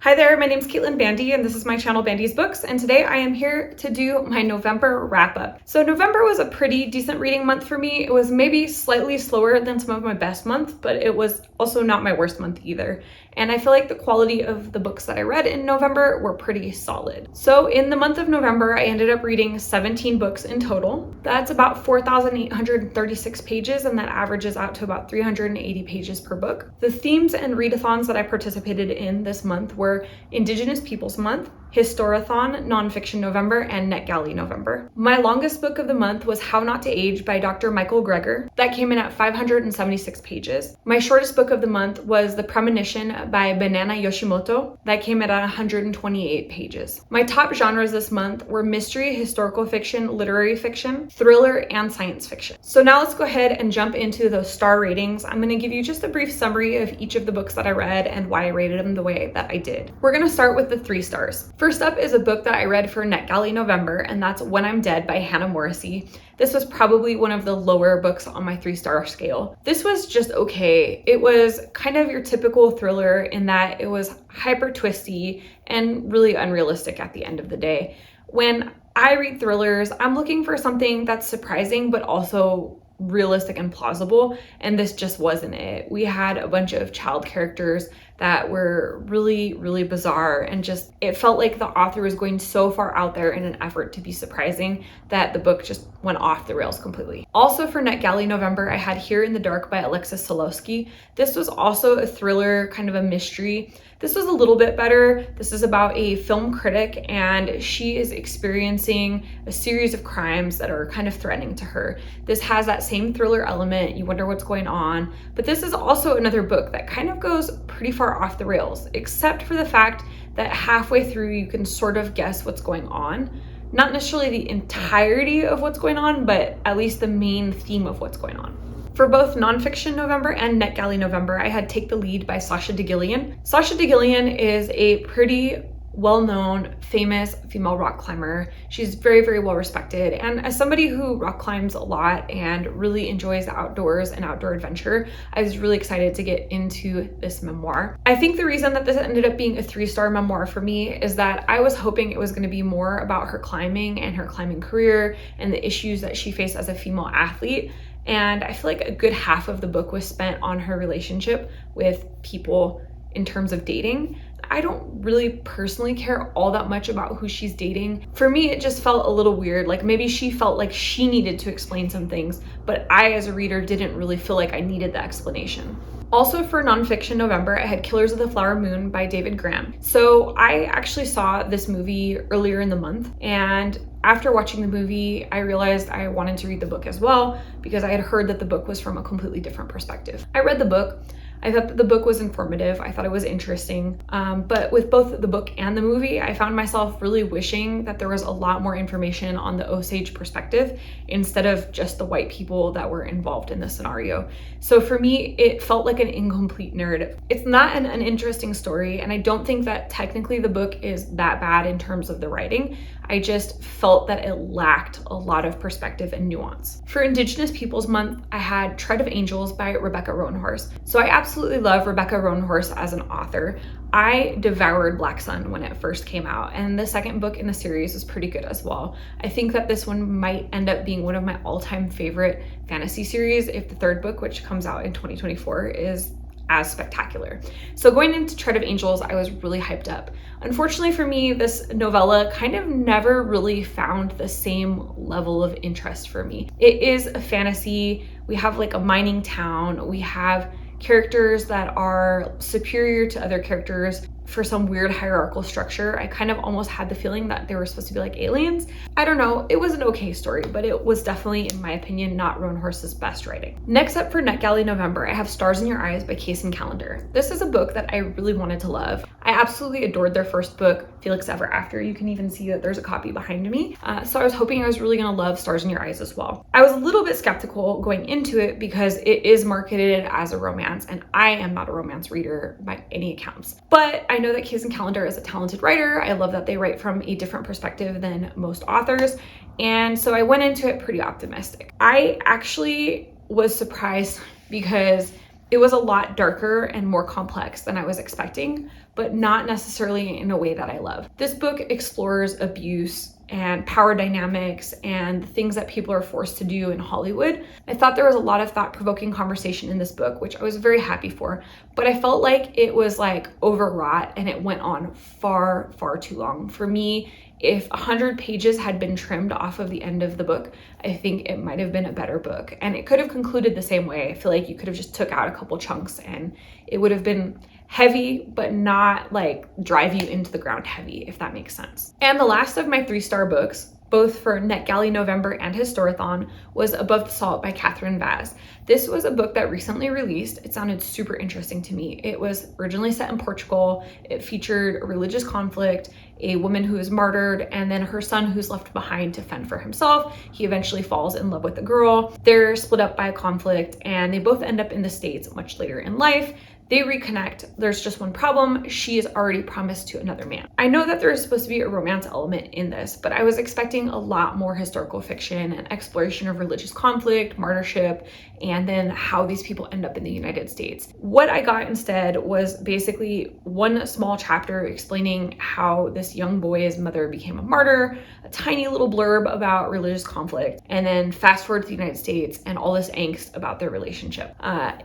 Hi there, my name's Caitlin Bandy and this is my channel Bandy's Books, and today I am here to do my November wrap-up. So November was a pretty decent reading month for me. It was maybe slightly slower than some of my best months, but it was also not my worst month either. And I feel like the quality of the books that I read in November were pretty solid. So in the month of November, I ended up reading 17 books in total. That's about 4,836 pages, and that averages out to about 380 pages per book. The themes and readathons that I participated in this month were Indigenous Peoples Month, Historathon, Nonfiction November, and NetGalley November. My longest book of the month was How Not to Age by Dr. Michael Greger. That came in at 576 pages. My shortest book of the month was The Premonition by Banana Yoshimoto. That came in at 128 pages. My top genres this month were mystery, historical fiction, literary fiction, thriller, and science fiction. So now let's go ahead and jump into those star ratings. I'm going to give you just a brief summary of each of the books that I read and why I rated them the way that I did. We're going to start with the 3 stars. First up is a book that I read for NetGalley November, and that's When I'm Dead by Hannah Morrissey. This was probably one of the lower books on my 3-star scale. This was just okay. It was kind of your typical thriller in that it was hyper twisty and really unrealistic at the end of the day. When I read thrillers, I'm looking for something that's surprising but also realistic and plausible, and this just wasn't it. We had a bunch of child characters that were really bizarre, and just it felt like the author was going so far out there in an effort to be surprising that the book just went off the rails completely. Also for NetGalley November, I had Here in the Dark by Alexis Soloski. This was also a thriller, kind of a mystery. This was a little bit better. This is about a film critic, and she is experiencing a series of crimes that are kind of threatening to her. This has that same thriller element. You wonder what's going on, but this is also another book that kind of goes pretty far off the rails, except for the fact that halfway through you can sort of guess what's going on. Not necessarily the entirety of what's going on, but at least the main theme of what's going on. For both Nonfiction November and NetGalley November, I had Take the Lead by Sasha Digiulian. Sasha Digiulian is a pretty well-known, famous female rock climber. She's very well respected, and as somebody who rock climbs a lot and really enjoys the outdoors and outdoor adventure, I was really excited to get into this memoir. I think the reason that this ended up being a 3-star memoir for me is that I was hoping it was going to be more about her climbing and her climbing career and the issues that she faced as a female athlete. And I feel like a good half of the book was spent on her relationship with people in terms of dating. I don't really personally care all that much about who she's dating. For me, it just felt a little weird. Like maybe she felt like she needed to explain some things, but I as a reader didn't really feel like I needed the explanation. Also for Nonfiction November, I had Killers of the Flower Moon by David Grann. So I actually saw this movie earlier in the month, and after watching the movie, I realized I wanted to read the book as well because I had heard that the book was from a completely different perspective. I read the book. I thought that the book was informative. I thought it was interesting. But with both the book and the movie, I found myself really wishing that there was a lot more information on the Osage perspective instead of just the white people that were involved in the scenario. So for me, it felt like an incomplete narrative. It's not an uninteresting story, and I don't think that technically the book is that bad in terms of the writing. I just felt that it lacked a lot of perspective and nuance. For Indigenous Peoples Month, I had Tread of Angels by Rebecca Roanhorse. So I absolutely love Rebecca Roanhorse as an author. I devoured Black Sun when it first came out, and the second book in the series was pretty good as well. I think that this one might end up being one of my all-time favorite fantasy series if the third book, which comes out in 2024, is as spectacular. So going into Tread of Angels, I was really hyped up. Unfortunately for me, this novella kind of never really found the same level of interest for me. It is a fantasy. We have like a mining town. We have characters that are superior to other characters for some weird hierarchical structure. I kind of almost had the feeling that they were supposed to be like aliens. I don't know, it was an okay story, but it was definitely, in my opinion, not Roanhorse's best writing. Next up for NetGalley November, I have Stars in Your Eyes by Callender. This is a book that I really wanted to love. I absolutely adored their first book, Felix Ever After. You can even see that there's a copy behind me. So I was hoping I was really gonna love Stars in Your Eyes as well. I was a little bit skeptical going into it because it is marketed as a romance, and I am not a romance reader by any accounts. But I know that Callender is a talented writer. I love that they write from a different perspective than most authors, and so I went into it pretty optimistic. I actually was surprised because It was a lot darker and more complex than I was expecting, but not necessarily in a way that I love. This book explores abuse and power dynamics and the things that people are forced to do in Hollywood. I thought there was a lot of thought-provoking conversation in this book, which I was very happy for, but I felt like it was like overwrought and it went on far, far too long. For me, if 100 pages had been trimmed off of the end of the book, I think it might have been a better book. And it could have concluded the same way. I feel like you could have just took out a couple chunks and it would have been heavy, but not like drive you into the ground heavy, if that makes sense. And the last of my 3-star books, both for NetGalley November and Historathon, was Above the Salt by Katherine Vaz. This was a book that recently released. It sounded super interesting to me. It was originally set in Portugal. It featured a religious conflict, a woman who is martyred, and then her son who's left behind to fend for himself. He eventually falls in love with a girl. They're split up by a conflict and they both end up in the States much later in life. They reconnect. There's just one problem. She is already promised to another man. I know that there is supposed to be a romance element in this, but I was expecting a lot more historical fiction and exploration of religious conflict, martyrship, and then how these people end up in the United States. What I got instead was basically one small chapter explaining how this young boy's mother became a martyr, a tiny little blurb about religious conflict, and then fast forward to the United States and all this angst about their relationship.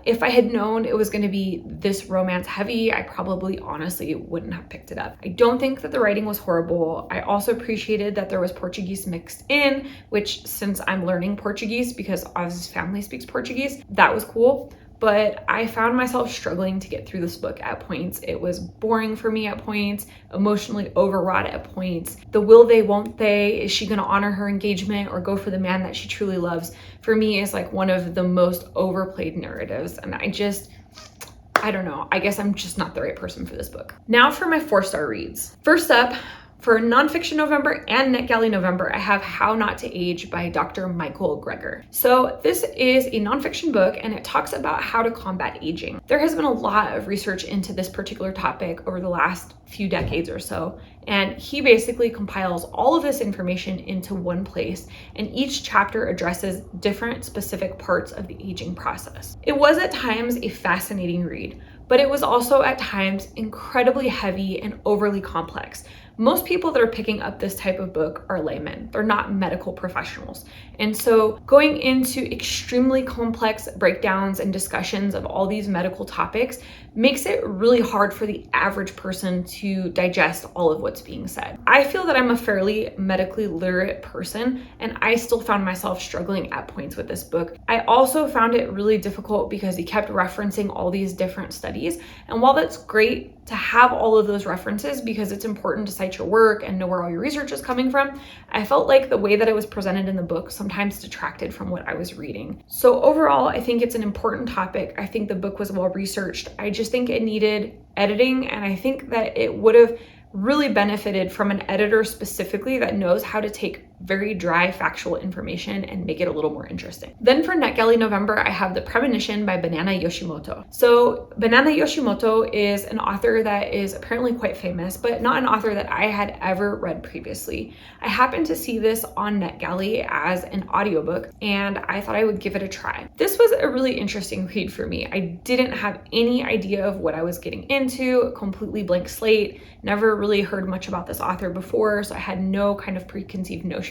If I had known it was going to be this romance heavy, I probably honestly wouldn't have picked it up. I don't think that the writing was horrible. I also appreciated that there was Portuguese mixed in, which since I'm learning Portuguese because Oz's family speaks Portuguese, that was cool. But I found myself struggling to get through this book at points. It was boring for me at points, emotionally overwrought at points. The will they, won't they, is she gonna honor her engagement or go for the man that she truly loves, for me is like one of the most overplayed narratives. And I don't know, I guess I'm just not the right person for this book. Now for my 4-star reads. First up, for Nonfiction November and NetGalley November, I have How Not to Age by Dr. Michael Greger. So this is a nonfiction book and it talks about how to combat aging. There has been a lot of research into this particular topic over the last few decades or so, and he basically compiles all of this information into one place, and each chapter addresses different specific parts of the aging process. It was at times a fascinating read, but it was also at times incredibly heavy and overly complex. Most people that are picking up this type of book are laymen. They're not medical professionals. And so going into extremely complex breakdowns and discussions of all these medical topics makes it really hard for the average person to digest all of what's being said. I feel that I'm a fairly medically literate person, and I still found myself struggling at points with this book. I also found it really difficult because he kept referencing all these different studies. And while that's great to have all of those references because it's important to cite your work and know where all your research is coming from, I felt like the way that it was presented in the book sometimes detracted from what I was reading. So overall, I think it's an important topic. I think the book was well researched. I just think it needed editing, and I think that it would have really benefited from an editor specifically that knows how to take very dry factual information and make it a little more interesting. Then for NetGalley November, I have The Premonition by Banana Yoshimoto. So Banana Yoshimoto is an author that is apparently quite famous, but not an author that I had ever read previously. I happened to see this on NetGalley as an audiobook, and I thought I would give it a try. This was a really interesting read for me. I didn't have any idea of what I was getting into, a completely blank slate, never really heard much about this author before, so I had no kind of preconceived notions.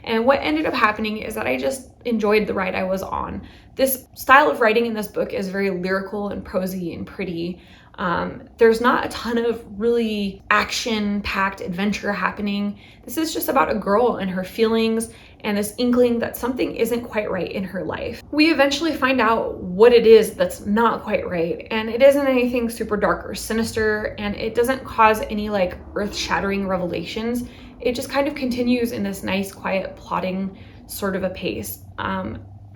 And what ended up happening is that I just enjoyed the ride I was on. This style of writing in this book is very lyrical and prosy and pretty. There's not a ton of really action-packed adventure happening. This is just about a girl and her feelings and this inkling that something isn't quite right in her life. We eventually find out what it is that's not quite right, and it isn't anything super dark or sinister, and it doesn't cause any like earth-shattering revelations. It just kind of continues in this nice, quiet, plotting sort of a pace.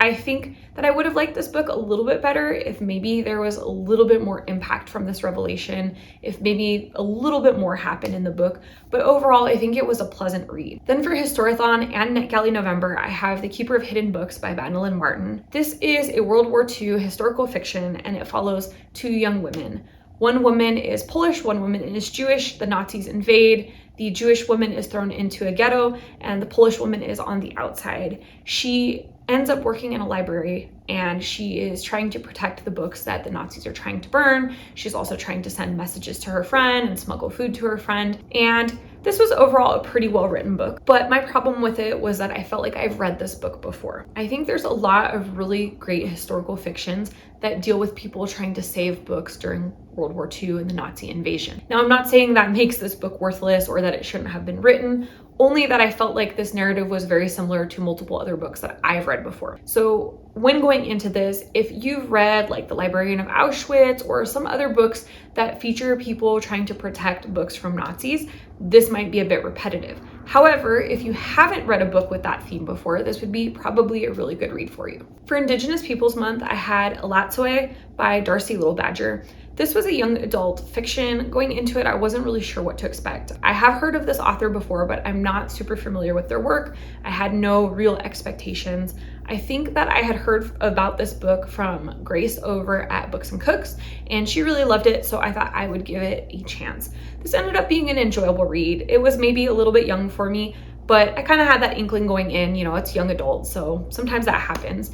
I think that I would have liked this book a little bit better if maybe there was a little bit more impact from this revelation, if maybe a little bit more happened in the book, but overall I think it was a pleasant read. Then for Historathon and NetGalley November, I have The Keeper of Hidden Books by Madeline Martin. This is a World War II historical fiction, and it follows 2 young women. One woman is Polish, one woman is Jewish. The Nazis invade. The Jewish woman is thrown into a ghetto, and the Polish woman is on the outside. She ends up working in a library, and she is trying to protect the books that the Nazis are trying to burn. She's also trying to send messages to her friend and smuggle food to her friend. And this was overall a pretty well-written book, but my problem with it was that I felt like I've read this book before. I think there's a lot of really great historical fictions that deal with people trying to save books during World War II and the Nazi invasion. Now, I'm not saying that makes this book worthless or that it shouldn't have been written, only that I felt like this narrative was very similar to multiple other books that I've read before. So when going into this, if you've read like The Librarian of Auschwitz or some other books that feature people trying to protect books from Nazis, this might be a bit repetitive. However, if you haven't read a book with that theme before, this would be probably a really good read for you. For Indigenous Peoples Month, I had Elatsoe by Darcie Little Badger. This was a young adult fiction. Going into it, I wasn't really sure what to expect. I have heard of this author before, but I'm not super familiar with their work. I had no real expectations. I think that I had heard about this book from Grace over at Books and Cooks, and she really loved it, so I thought I would give it a chance. This ended up being an enjoyable read. It was maybe a little bit young for me, but I kind of had that inkling going in, you know, it's young adult, so sometimes that happens.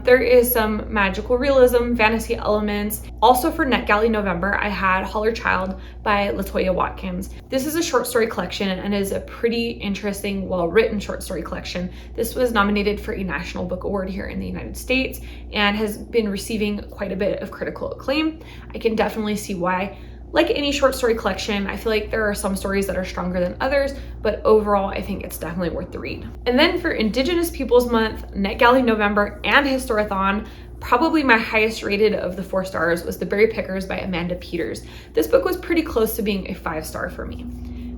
There is some magical realism, fantasy elements. Also for NetGalley November, I had Holler by Latoya Watkins. This is a short story collection and is a pretty interesting, well-written short story collection. This was nominated for a National Book Award here in the United States and has been receiving quite a bit of critical acclaim. I can definitely see why. Like any short story collection, I feel like there are some stories that are stronger than others, but overall, I think it's definitely worth the read. And then for Indigenous Peoples Month, NetGalley November, and Historathon, probably my highest rated of the 4 stars was The Berry Pickers by Amanda Peters. This book was pretty close to being a 5-star for me.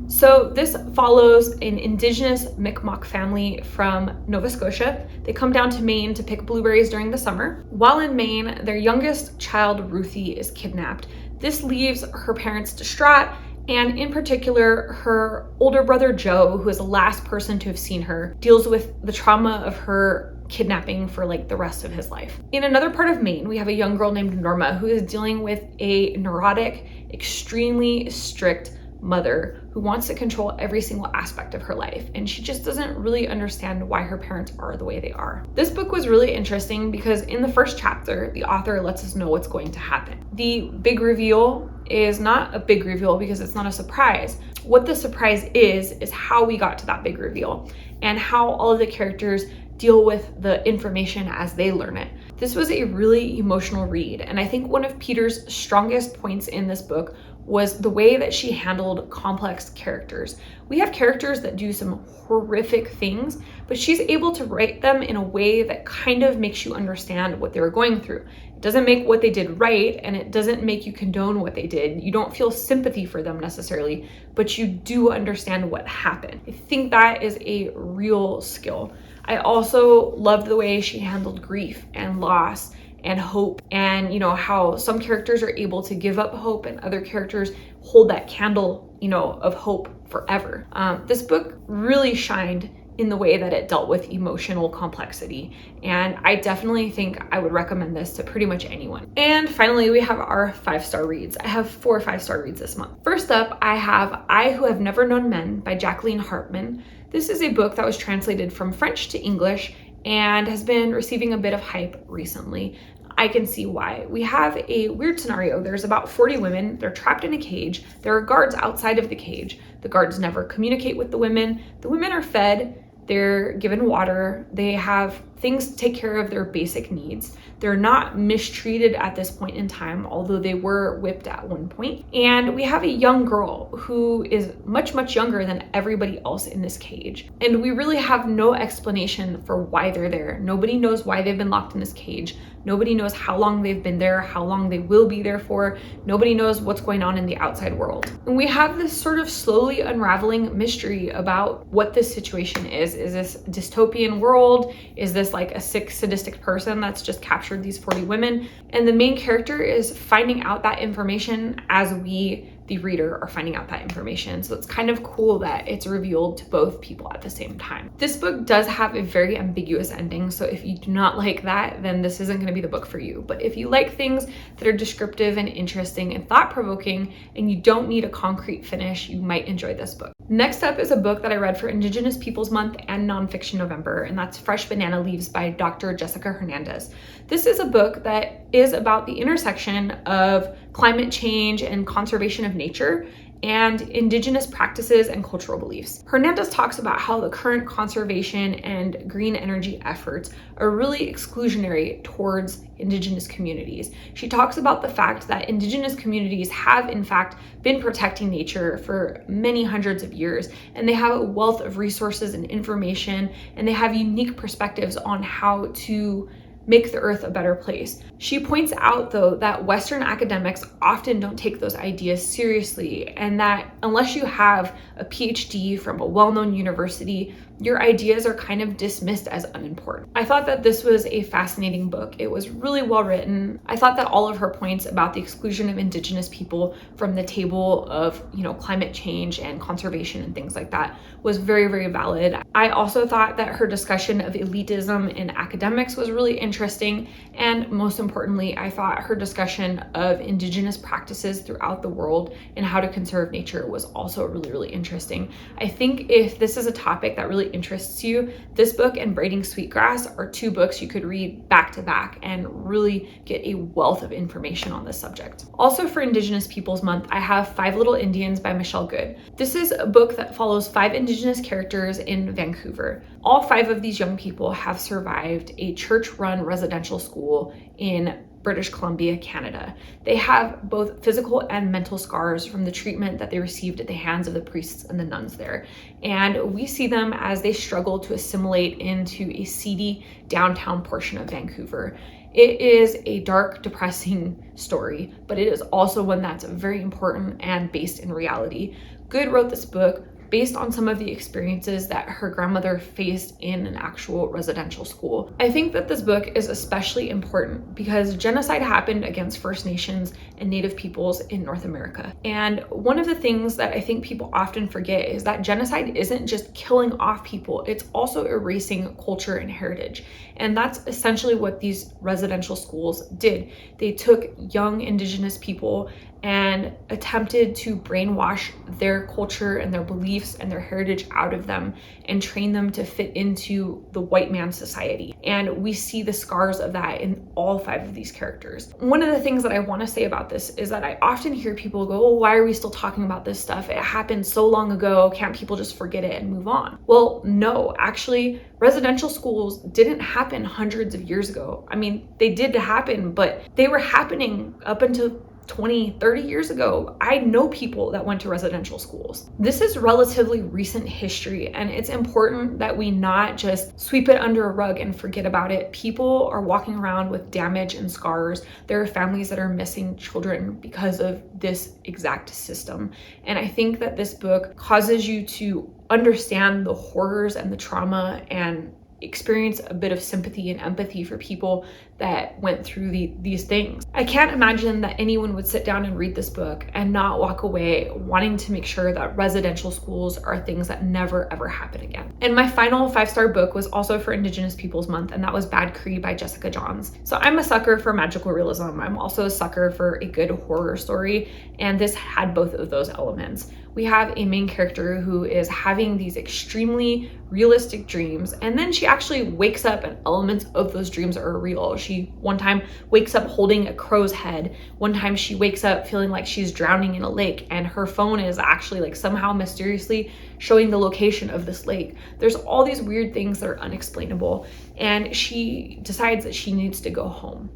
So this follows an Indigenous Mi'kmaq family from Nova Scotia. They come down to Maine to pick blueberries during the summer. While in Maine, their youngest child, Ruthie, is kidnapped. This leaves her parents distraught, and in particular, her older brother, Joe, who is the last person to have seen her, deals with the trauma of her kidnapping for like the rest of his life. In another part of Maine, we have a young girl named Norma who is dealing with a neurotic, extremely strict mother who wants to control every single aspect of her life, and she just doesn't really understand why her parents are the way they are. This book was really interesting because in the first chapter, the author lets us know what's going to happen. The big reveal is not a big reveal because it's not a surprise. What the surprise is how we got to that big reveal and how all of the characters deal with the information as they learn it. This was a really emotional read, and I think one of Peters' strongest points in this book was the way that she handled complex characters. We have characters that do some horrific things, but she's able to write them in a way that kind of makes you understand what they were going through. It doesn't make what they did right, and it doesn't make you condone what they did. You don't feel sympathy for them necessarily, but you do understand what happened. I think that is a real skill. I also loved the way she handled grief and loss and hope, and you know how some characters are able to give up hope and other characters hold that candle, you know, of hope forever. This book really shined in the way that it dealt with emotional complexity, and I definitely think I would recommend this to pretty much anyone. And finally, we have our 5-star reads. I have 4 5-star reads this month. First up, I have I Who Have Never Known Men by Jaqueline Harpman. This is a book that was translated from French to English and has been receiving a bit of hype recently. I can see why. We have a weird scenario. There's about 40 women. They're trapped in a cage. There are guards outside of the cage. The guards never communicate with the women. The women are fed. They're given water. They have things to take care of their basic needs. They're not mistreated at this point in time, although they were whipped at one point. And we have a young girl who is much, much younger than everybody else in this cage. And we really have no explanation for why they're there. Nobody knows why they've been locked in this cage. Nobody knows how long they've been there, how long they will be there for. Nobody knows what's going on in the outside world. And we have this sort of slowly unraveling mystery about what this situation is. Is this dystopian world? Is this like a sick, sadistic person that's just captured these 40 women? And the main character is finding out that information as we, the the reader are finding out that information. So it's kind of cool that it's revealed to both people at the same time. This book does have a very ambiguous ending, so if you do not like that, then this isn't going to be the book for you. But if you like things that are descriptive and interesting and thought-provoking, and you don't need a concrete finish, you might enjoy this book. Next up is a book that I read for Indigenous Peoples Month and Nonfiction November, and that's Fresh Banana Leaves by Dr. Jessica Hernandez. This is a book that is about the intersection of climate change and conservation of nature and Indigenous practices and cultural beliefs. Hernandez talks about how the current conservation and green energy efforts are really exclusionary towards Indigenous communities. She talks about the fact that Indigenous communities have in fact been protecting nature for many hundreds of years, and they have a wealth of resources and information, and they have unique perspectives on how to make the earth a better place. She points out though that Western academics often don't take those ideas seriously, and that unless you have a PhD from a well-known university, your ideas are kind of dismissed as unimportant. I thought that this was a fascinating book. It was really well written. I thought that all of her points about the exclusion of Indigenous people from the table of, climate change and conservation and things like that was very, very valid. I also thought that her discussion of elitism in academics was really interesting. And most importantly, I thought her discussion of Indigenous practices throughout the world and how to conserve nature was also really, really interesting. I think if this is a topic that really interests you, this book and Braiding Sweetgrass are two books you could read back to back and really get a wealth of information on this subject. Also for Indigenous Peoples Month, I have Five Little Indians by Michelle Good. This is a book that follows 5 Indigenous characters in Vancouver. All 5 of these young people have survived a church-run residential school in British Columbia, Canada. They have both physical and mental scars from the treatment that they received at the hands of the priests and the nuns there. And we see them as they struggle to assimilate into a seedy downtown portion of Vancouver. It is a dark, depressing story, but it is also one that's very important and based in reality. Good wrote this book based on some of the experiences that her grandmother faced in an actual residential school. I think that this book is especially important because genocide happened against First Nations and Native peoples in North America. And one of the things that I think people often forget is that genocide isn't just killing off people, it's also erasing culture and heritage. And that's essentially what these residential schools did. They took young Indigenous people and attempted to brainwash their culture and their beliefs and their heritage out of them and train them to fit into the white man's society. And we see the scars of that in all 5 of these characters. One of the things that I want to say about this is that I often hear people go, well, why are we still talking about this stuff? It happened so long ago. Can't people just forget it and move on? Well, no, actually, residential schools didn't happen hundreds of years ago. I mean, they did happen, but they were happening up until 20, 30 years ago. I know people that went to residential schools. This is relatively recent history, and it's important that we not just sweep it under a rug and forget about it. People are walking around with damage and scars. There are families that are missing children because of this exact system. And I think that this book causes you to understand the horrors and the trauma and experience a bit of sympathy and empathy for people that went through these things. I can't imagine that anyone would sit down and read this book and not walk away wanting to make sure that residential schools are things that never ever happen again. And my final 5-star book was also for Indigenous Peoples Month, and that was Bad Cree by Jessica Johns. So I'm a sucker for magical realism. I'm also a sucker for a good horror story, and this had both of those elements. We have a main character who is having these extremely realistic dreams, and then she actually wakes up and elements of those dreams are real. She one time wakes up holding a crow's head. One time she wakes up feeling like she's drowning in a lake, and her phone is actually like somehow mysteriously showing the location of this lake. There's all these weird things that are unexplainable, and she decides that she needs to go home.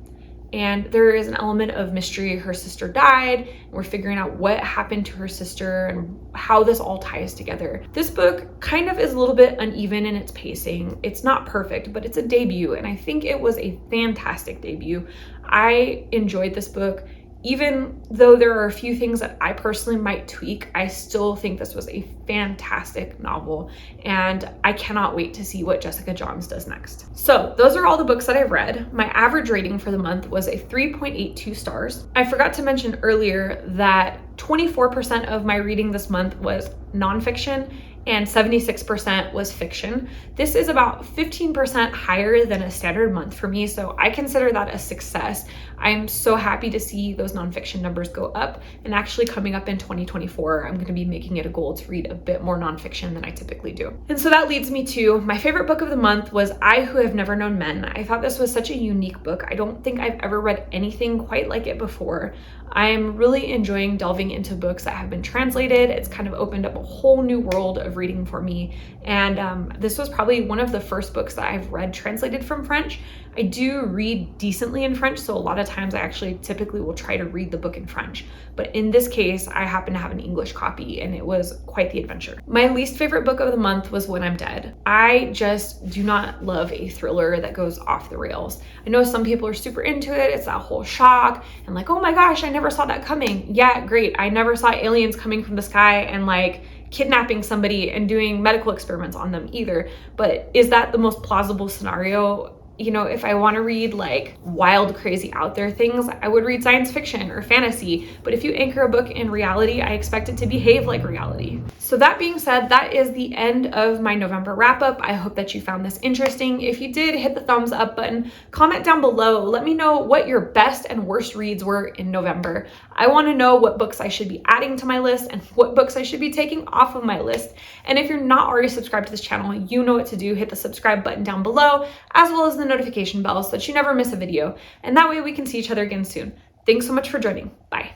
And there is an element of mystery. Her sister died, and we're figuring out what happened to her sister and how this all ties together. This book kind of is a little bit uneven in its pacing. It's not perfect, but it's a debut, and I think it was a fantastic debut. I enjoyed this book even though there are a few things that I personally might tweak, I still think this was a fantastic novel, and I cannot wait to see what Jessica Johns does next. So those are all the books that I've read. My average rating for the month was a 3.82 stars. I forgot to mention earlier that 24% of my reading this month was nonfiction and 76% was fiction. This is about 15% higher than a standard month for me, so I consider that a success. I'm so happy to see those nonfiction numbers go up, and actually coming up in 2024, I'm going to be making it a goal to read a bit more nonfiction than I typically do. And so that leads me to my favorite book of the month was I Who Have Never Known Men. I thought this was such a unique book. I don't think I've ever read anything quite like it before. I'm really enjoying delving into books that have been translated. It's kind of opened up a whole new world of reading for me. And this was probably one of the first books that I've read translated from French. I do read decently in French, so a lot of times I actually typically will try to read the book in French. But in this case, I happen to have an English copy, and it was quite the adventure. My least favorite book of the month was When I'm Dead. I just do not love a thriller that goes off the rails. I know some people are super into it. It's that whole shock and like, oh my gosh, I never saw that coming. Yeah, great. I never saw aliens coming from the sky and like kidnapping somebody and doing medical experiments on them either. But is that the most plausible scenario? You know, if I want to read like wild, crazy, out there things, I would read science fiction or fantasy. But if you anchor a book in reality, I expect it to behave like reality. So that being said, that is the end of my November wrap up. I hope that you found this interesting. If you did, hit the thumbs up button, comment down below. Let me know what your best and worst reads were in November. I want to know what books I should be adding to my list and what books I should be taking off of my list. And if you're not already subscribed to this channel, you know what to do. Hit the subscribe button down below, as well as the notification bell so that you never miss a video. And that way we can see each other again soon. Thanks so much for joining. Bye.